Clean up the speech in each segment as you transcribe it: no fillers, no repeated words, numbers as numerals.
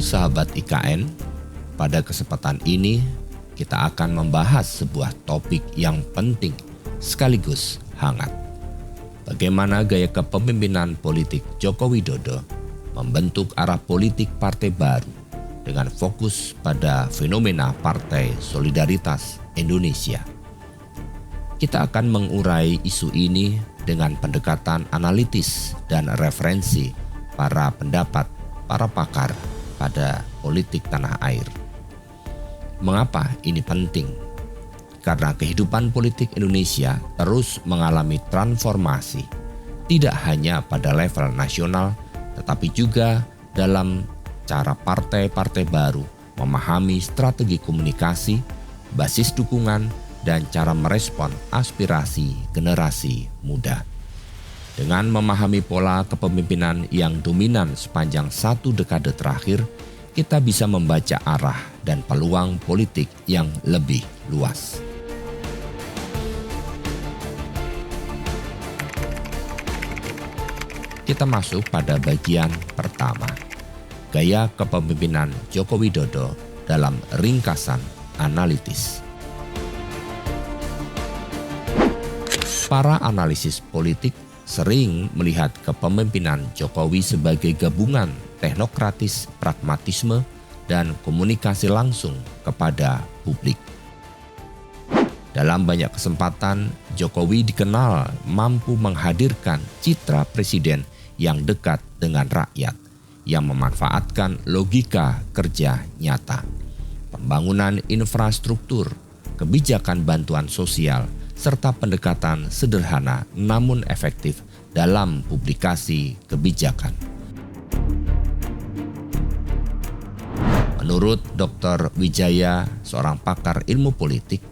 Halo sahabat IKN, pada kesempatan ini kita akan membahas sebuah topik yang penting sekaligus hangat. Bagaimana gaya kepemimpinan politik Joko Widodo membentuk arah politik partai baru dengan fokus pada fenomena Partai Solidaritas Indonesia. Kita akan mengurai isu ini dengan pendekatan analitis dan referensi para pakar pada politik tanah air. Mengapa ini penting? Karena kehidupan politik Indonesia terus mengalami transformasi, tidak hanya pada level nasional, tetapi juga dalam cara partai-partai baru memahami strategi komunikasi, basis dukungan, dan cara merespon aspirasi generasi muda. Dengan memahami pola kepemimpinan yang dominan sepanjang satu dekade terakhir, kita bisa membaca arah dan peluang politik yang lebih luas. Kita masuk pada bagian pertama, gaya kepemimpinan Joko Widodo dalam ringkasan analitis. Para analisis politik sering melihat kepemimpinan Jokowi sebagai gabungan teknokratis, pragmatisme, dan komunikasi langsung kepada publik. Dalam banyak kesempatan, Jokowi dikenal mampu menghadirkan citra presiden yang dekat dengan rakyat, yang memanfaatkan logika kerja nyata, pembangunan infrastruktur, kebijakan bantuan sosial, serta pendekatan sederhana namun efektif dalam publikasi kebijakan. Menurut Dr. Wijaya, seorang pakar ilmu politik,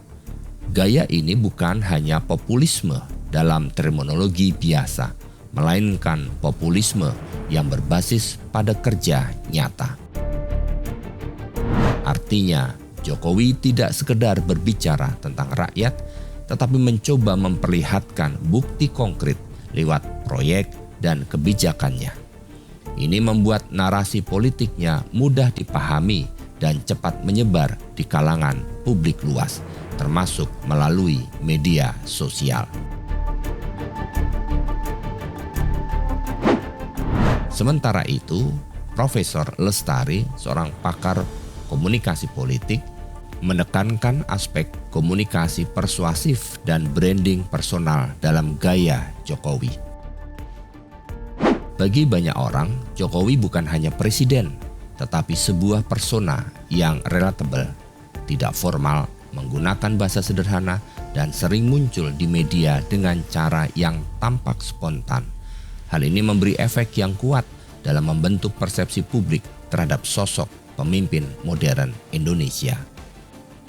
gaya ini bukan hanya populisme dalam terminologi biasa, melainkan populisme yang berbasis pada kerja nyata. Artinya, Jokowi tidak sekedar berbicara tentang rakyat, tetapi mencoba memperlihatkan bukti konkret lewat proyek dan kebijakannya. Ini membuat narasi politiknya mudah dipahami dan cepat menyebar di kalangan publik luas, termasuk melalui media sosial. Sementara itu, Profesor Lestari, seorang pakar komunikasi politik, menekankan aspek komunikasi persuasif dan branding personal dalam gaya Jokowi. Bagi banyak orang, Jokowi bukan hanya presiden, tetapi sebuah persona yang relatable, tidak formal, menggunakan bahasa sederhana, dan sering muncul di media dengan cara yang tampak spontan. Hal ini memberi efek yang kuat dalam membentuk persepsi publik terhadap sosok pemimpin modern Indonesia.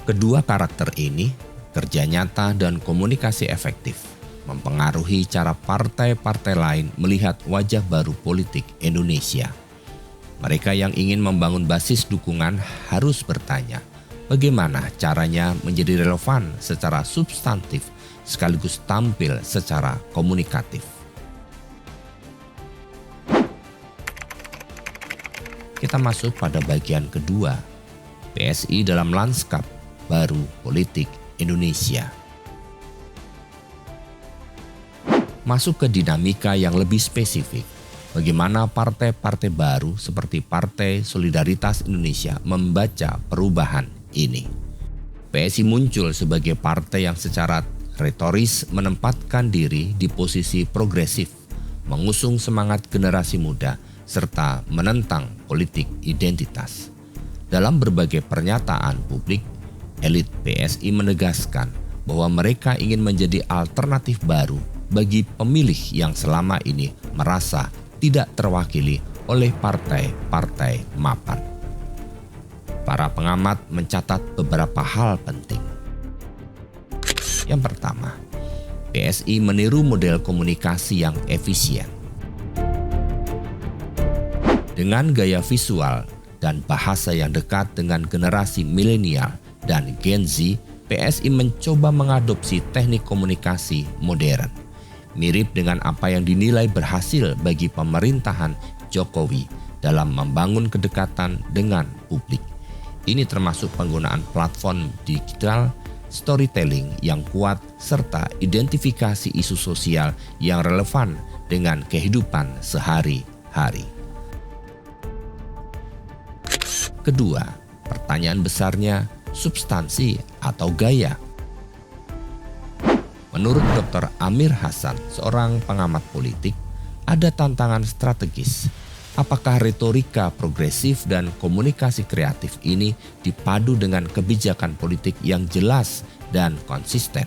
Kedua karakter ini, kerja nyata dan komunikasi efektif, mempengaruhi cara partai-partai lain melihat wajah baru politik Indonesia. Mereka yang ingin membangun basis dukungan harus bertanya, bagaimana caranya menjadi relevan secara substantif sekaligus tampil secara komunikatif. Kita masuk pada bagian kedua, PSI dalam lanskap baru politik Indonesia. Masuk ke dinamika yang lebih spesifik, bagaimana partai-partai baru seperti Partai Solidaritas Indonesia membaca perubahan ini. PSI muncul sebagai partai yang secara retoris menempatkan diri di posisi progresif, mengusung semangat generasi muda, serta menentang politik identitas. Dalam berbagai pernyataan publik, elit PSI menegaskan bahwa mereka ingin menjadi alternatif baru bagi pemilih yang selama ini merasa tidak terwakili oleh partai-partai mapan. Para pengamat mencatat beberapa hal penting. Yang pertama, PSI meniru model komunikasi yang efisien. Dengan gaya visual dan bahasa yang dekat dengan generasi milenial dan Gen Z, PSI mencoba mengadopsi teknik komunikasi modern, mirip dengan apa yang dinilai berhasil bagi pemerintahan Jokowi dalam membangun kedekatan dengan publik. Ini termasuk penggunaan platform digital, storytelling yang kuat, serta identifikasi isu sosial yang relevan dengan kehidupan sehari-hari. Kedua, pertanyaan besarnya, substansi atau gaya? Menurut Dr. Amir Hasan, seorang pengamat politik, ada tantangan strategis. Apakah retorika progresif dan komunikasi kreatif ini dipadu dengan kebijakan politik yang jelas dan konsisten?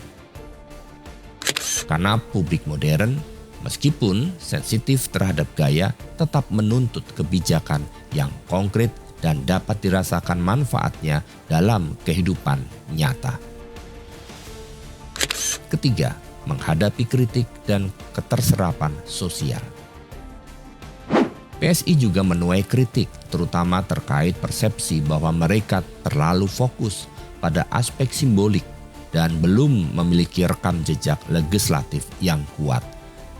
Karena publik modern, meskipun sensitif terhadap gaya, tetap menuntut kebijakan yang konkret dan dapat dirasakan manfaatnya dalam kehidupan nyata. Ketiga, menghadapi kritik dan keterserapan sosial. PSI juga menuai kritik, terutama terkait persepsi bahwa mereka terlalu fokus pada aspek simbolik dan belum memiliki rekam jejak legislatif yang kuat.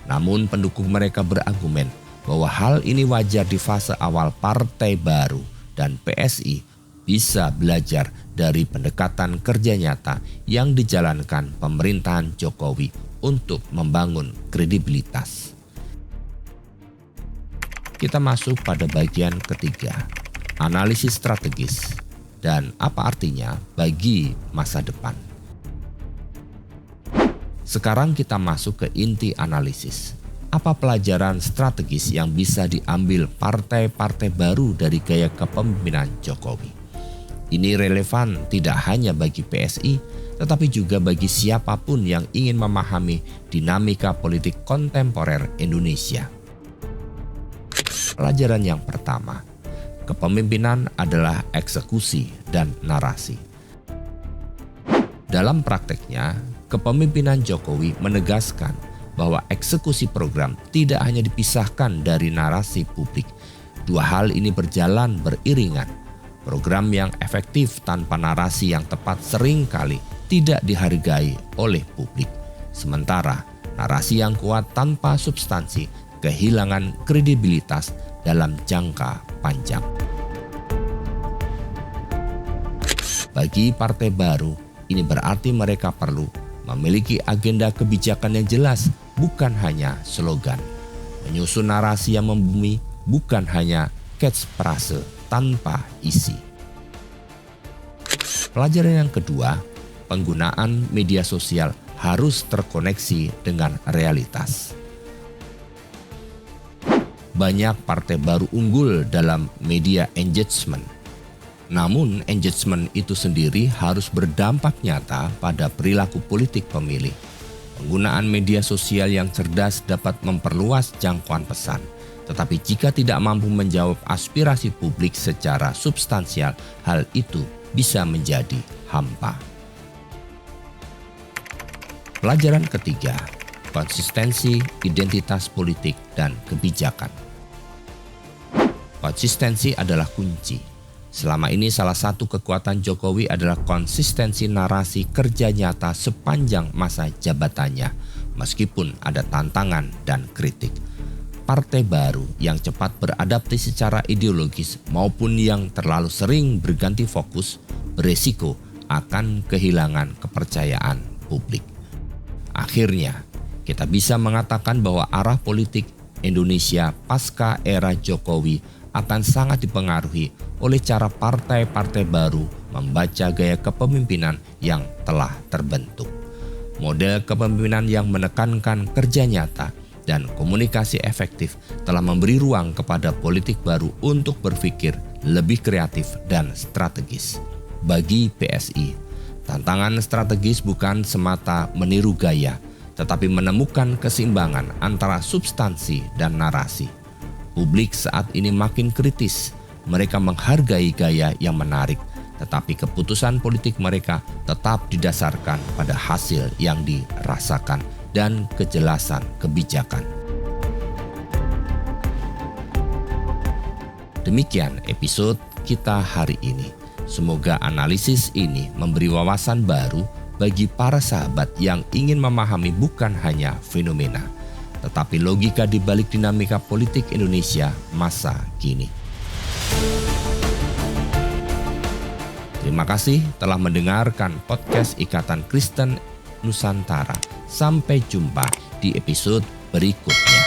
Namun pendukung mereka berargumen bahwa hal ini wajar di fase awal partai baru dan PSI bisa belajar dari pendekatan kerja nyata yang dijalankan pemerintahan Jokowi untuk membangun kredibilitas. Kita masuk pada bagian ketiga, analisis strategis dan apa artinya bagi masa depan. Sekarang kita masuk ke inti analisis. Apa pelajaran strategis yang bisa diambil partai-partai baru dari gaya kepemimpinan Jokowi? Ini relevan tidak hanya bagi PSI, tetapi juga bagi siapapun yang ingin memahami dinamika politik kontemporer Indonesia. Pelajaran yang pertama, kepemimpinan adalah eksekusi dan narasi. Dalam prakteknya, kepemimpinan Jokowi menegaskan bahwa eksekusi program tidak hanya dipisahkan dari narasi publik. Dua hal ini berjalan beriringan. Program yang efektif tanpa narasi yang tepat seringkali tidak dihargai oleh publik. Sementara narasi yang kuat tanpa substansi kehilangan kredibilitas dalam jangka panjang. Bagi partai baru, ini berarti mereka perlu memiliki agenda kebijakan yang jelas, bukan hanya slogan. Menyusun narasi yang membumi, bukan hanya catchphrase tanpa isi. Pelajaran yang kedua, penggunaan media sosial harus terkoneksi dengan realitas. Banyak partai baru unggul dalam media engagement. Namun engagement itu sendiri harus berdampak nyata pada perilaku politik pemilih. Penggunaan media sosial yang cerdas dapat memperluas jangkauan pesan. Tetapi jika tidak mampu menjawab aspirasi publik secara substansial, hal itu bisa menjadi hampa. Pelajaran ketiga, konsistensi, identitas politik, dan kebijakan. Konsistensi adalah kunci. Selama ini salah satu kekuatan Jokowi adalah konsistensi narasi kerja nyata sepanjang masa jabatannya, meskipun ada tantangan dan kritik. Partai baru yang cepat beradaptasi secara ideologis maupun yang terlalu sering berganti fokus beresiko akan kehilangan kepercayaan publik. Akhirnya, kita bisa mengatakan bahwa arah politik Indonesia pasca era Jokowi akan sangat dipengaruhi oleh cara partai-partai baru membaca gaya kepemimpinan yang telah terbentuk. Model kepemimpinan yang menekankan kerja nyata dan komunikasi efektif telah memberi ruang kepada politik baru untuk berpikir lebih kreatif dan strategis. Bagi PSI, tantangan strategis bukan semata meniru gaya, tetapi menemukan keseimbangan antara substansi dan narasi. Publik saat ini makin kritis. Mereka menghargai gaya yang menarik, tetapi keputusan politik mereka tetap didasarkan pada hasil yang dirasakan dan kejelasan kebijakan. Demikian episode kita hari ini. Semoga analisis ini memberi wawasan baru bagi para sahabat yang ingin memahami bukan hanya fenomena, tetapi logika di balik dinamika politik Indonesia masa kini. Terima kasih telah mendengarkan podcast Ikatan Kristen Nusantara. Sampai jumpa di episode berikutnya.